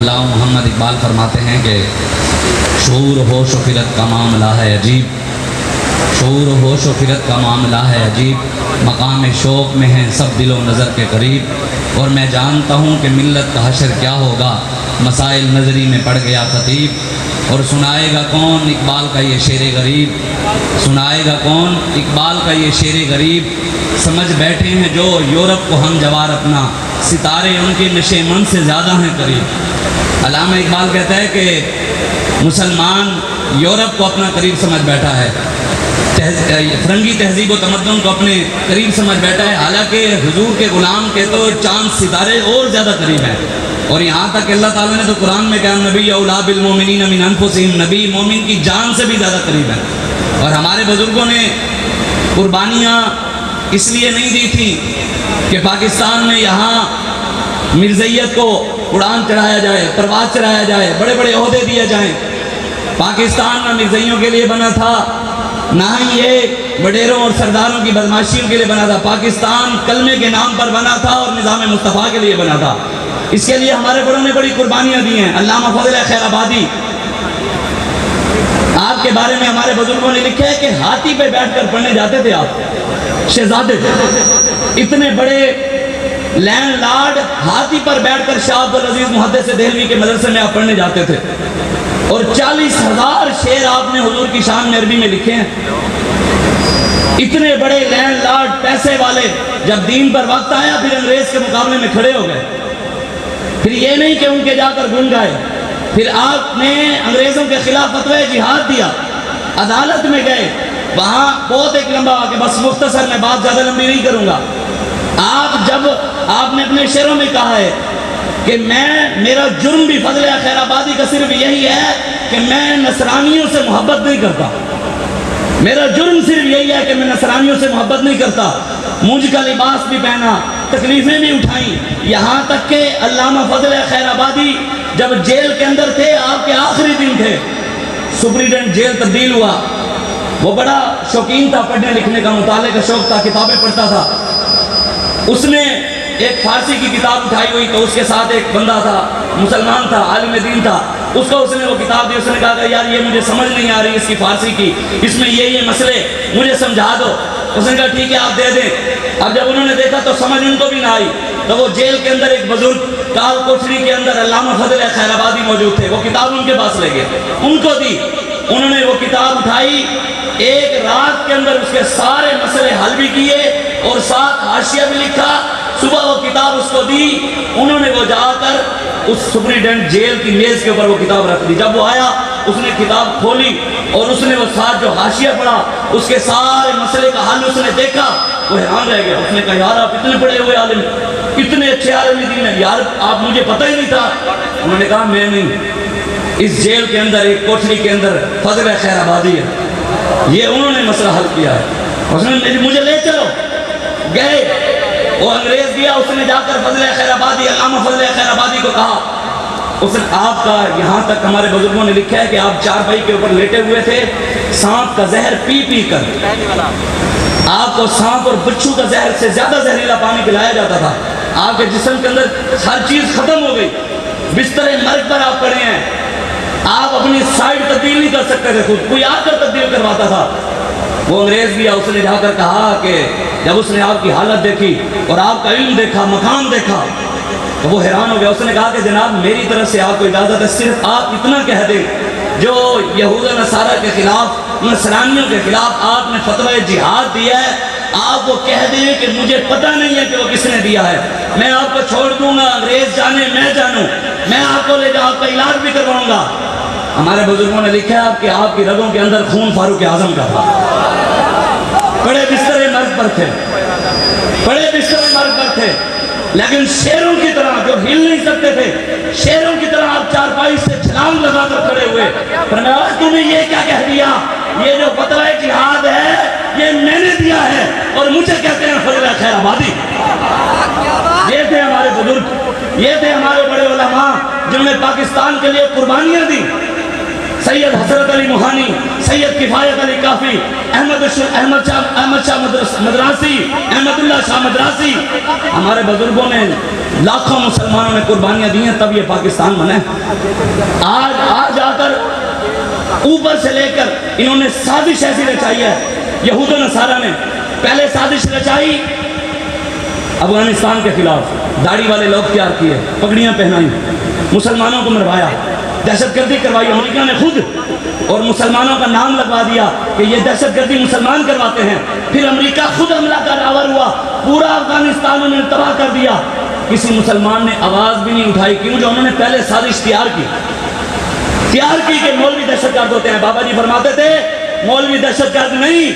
علامہ محمد اقبال فرماتے ہیں کہ شعور و ہوش و فکرت کا معاملہ ہے عجیب، شعور و ہوش و فکرت کا معاملہ ہے عجیب، مقام شوق میں ہیں سب دل و نظر کے قریب، اور میں جانتا ہوں کہ ملت کا حشر کیا ہوگا، مسائل نظری میں پڑ گیا خطیب، اور سنائے گا کون اقبال کا یہ شعر غریب، سنائے گا کون اقبال کا یہ شعر غریب، سمجھ بیٹھے ہیں جو یورپ کو ہم جوار اپنا، ستارے ان کے نشے من سے زیادہ ہیں قریب۔ علامہ اقبال کہتا ہے کہ مسلمان یورپ کو اپنا قریب سمجھ بیٹھا ہے، فرنگی تہذیب و تمدن کو اپنے قریب سمجھ بیٹھا ہے، حالانکہ حضور کے غلام کے تو چاند ستارے اور زیادہ قریب ہیں، اور یہاں تک کہ اللہ تعالیٰ نے تو قرآن میں کہا نبی اولیٰ بالمؤمنین من انفسہم، نبی مومن کی جان سے بھی زیادہ قریب ہے۔ اور ہمارے بزرگوں نے قربانیاں اس لیے نہیں دی تھی کہ پاکستان میں یہاں مرزیت کو اڑان چڑھایا جائے، پرواز چڑھایا جائے، بڑے بڑے عہدے دیے جائیں۔ پاکستان نہ مرزیوں کے لیے بنا تھا، نہ ہی یہ وڈیروں اور سرداروں کی بدماشیوں کے لیے بنا تھا، پاکستان کلمے کے نام پر بنا تھا اور نظام مصطفیٰ کے لیے بنا تھا۔ اس کے لیے ہمارے بڑوں نے بڑی قربانیاں دی ہیں۔ علامہ فضل خیر آبادی، آپ کے بارے میں ہمارے بزرگوں نے لکھا ہے کہ ہاتھی پہ بیٹھ کر پڑھنے جاتے تھے آپ، شہزادے تھے، اتنے بڑے لینڈ لارڈ ہاتھی پر بیٹھ کر شاہ عبدالعزیز محدث دہلوی کے مدرسے میں آپ پڑھنے جاتے تھے، اور 40,000 شعر آپ نے حضور کی شان میں عربی میں لکھے ہیں۔ اتنے بڑے لینڈ لارڈ پیسے والے جب دین پر وقت آیا پھر انگریز کے مقابلے میں کھڑے ہو گئے، پھر یہ نہیں کہ ان کے جا کر گن گائے، پھر آپ نے انگریزوں کے خلاف فتوی جہاد دیا، عدالت میں گئے، وہاں بہت ایک لمبا کہ بس مختصر میں بات زیادہ لمبی نہیں کروں گا۔ آپ نے اپنے شعروں میں کہا ہے کہ میرا جرم بھی فضل خیر آبادی کا صرف یہی ہے کہ میں نصرانیوں سے محبت نہیں کرتا، میرا جرم صرف یہی ہے کہ میں نصرانیوں سے محبت نہیں کرتا، مجھ کا لباس بھی پہنا، تکلیفیں بھی اٹھائیں، یہاں تک کہ علامہ فضل خیر آبادی جب جیل کے اندر تھے، آپ کے آخری دن تھے، سپریڈنٹ جیل تبدیل ہوا، وہ بڑا شوقین تھا، پڑھنے لکھنے کا مطالعے کا شوق تھا، کتابیں پڑھتا تھا، اس نے ایک فارسی کی کتاب اٹھائی ہوئی تو اس کے ساتھ ایک بندہ تھا، مسلمان تھا، عالم دین تھا، اس کو اس نے وہ کتاب دی، اس نے کہا کہ یار یہ مجھے سمجھ نہیں آ رہی اس کی فارسی کی، اس میں یہ مسئلے مجھے سمجھا دو، اس نے کہا ٹھیک ہے آپ دے دیں۔ اب جب انہوں نے دیکھا تو سمجھ ان کو بھی نہ آئی، تو وہ جیل کے اندر ایک بزرگ کال کوٹری کے اندر علامہ فضل خیر آبادی موجود تھے، وہ کتاب ان کے پاس لے گئے، ان کو دی، انہوں نے وہ کتاب اٹھائی، ایک رات کے اندر اس کے سارے مسئلے حل بھی کیے اور ساتھ حاشیہ بھی لکھا، صبح وہ کتاب اس کو دی، انہوں نے وہ جا کر اس سپریڈنٹ جیل کی میز کے اوپر وہ کتاب رکھ دی، جب وہ آیا اس نے کتاب کھولی اور اس نے وہ ساتھ جو حاشیہ پڑھا اس کے سارے مسئلے کا حل اس نے دیکھا، وہ حیران رہ گیا، اس نے کہا یار آپ اتنے بڑے ہوئے عالم، اتنے اچھے عالم دین ہیں، یار آپ مجھے پتہ ہی نہیں تھا۔ انہوں نے کہا میں نہیں، اس جیل کے اندر ایک کوٹری کے اندر فضل خیر آبادی ہے، یہ انہوں نے مسئلہ حل کیا ہے، اس نے مجھے لے چلو، گئے، وہ انگریز دیا، اس نے جا کر فضل خیر آبادی، علامہ فضل خیر آبادی کو کہا، اس نے آپ کا یہاں تک ہمارے بزرگوں نے لکھا ہے کہ آپ چارپائی کے اوپر لیٹے ہوئے تھے، سانپ کا زہر پی پی کر آپ کو سانپ اور بچھو کا زہر سے زیادہ زہریلا پانی پلایا جاتا تھا، آپ کے جسم کے اندر ہر چیز ختم ہو گئی، بستر مرگ پر آپ پڑے ہیں، آپ اپنی سائیڈ تبدیل نہیں کر سکتے تھے، خود کوئی آ کر تبدیل کرواتا تھا۔ وہ انگریز بھی اس نے جا کر کہا کہ جب اس نے آپ کی حالت دیکھی اور آپ کا علم دیکھا، مقام دیکھا، تو وہ حیران ہو گیا، اس نے کہا کہ جناب میری طرف سے آپ کو اجازت ہے، صرف آپ اتنا کہہ دیں، جو یہود و نصارہ کے خلاف، نصرانیوں کے خلاف آپ نے فتوی جہاد دیا ہے، آپ وہ کہہ دیں کہ مجھے پتہ نہیں ہے کہ وہ کس نے دیا ہے، میں آپ کو چھوڑ دوں گا، انگریز جانے میں جانوں، میں آپ کو لے جا آپ کا علاج بھی کرواؤں گا۔ ہمارے بزرگوں نے لکھا ہے کہ آپ کی رگوں کے اندر خون فاروق اعظم کا تھا، بڑے بستر مرگ پر تھے، بڑے بستر مرگ پر تھے، لیکن شیروں کی طرح جو ہل نہیں سکتے تھے، شیروں کی طرح آپ چارپائی سے چھلانگ لگا کر کھڑے ہوئے، فرمایا تم نے یہ کیا کہہ دیا، یہ جو فتوی جہاد ہے یہ میں نے دیا ہے اور مجھے کہتے ہیں فضل خیر آبادی۔ یہ تھے ہمارے بزرگ، یہ تھے ہمارے بڑے علماء جنہوں نے پاکستان کے لیے قربانیاں دی۔ سید حضرت علی موہانی، سید کفایت علی کافی، احمد شاہ مدراسی، احمد اللہ شاہ مدراسی، ہمارے بزرگوں نے لاکھوں مسلمانوں نے قربانیاں دی ہیں، تب یہ پاکستان بنا ہے۔ آج آ کر اوپر سے لے کر انہوں نے سازش ایسی رچائی ہے، یہود و نصارہ نے پہلے سازش رچائی افغانستان کے خلاف، داڑھی والے لوگ تیار کیے، پگڑیاں پہنائی، مسلمانوں کو مروایا، دہشت گردی کروائی امریکہ نے خود، اور مسلمانوں کا نام لگوا دیا کہ یہ دہشت گردی مسلمان کرواتے ہیں۔ پھر امریکہ خود حملہ کر آور ہوا، پورا افغانستان انہوں نے تباہ کر دیا، کسی مسلمان نے آواز بھی نہیں اٹھائی، کیوں؟ جو انہوں نے پہلے سازش تیار کی کہ مولوی دہشت گرد ہوتے ہیں۔ بابا جی فرماتے تھے مولوی دہشت گرد نہیں،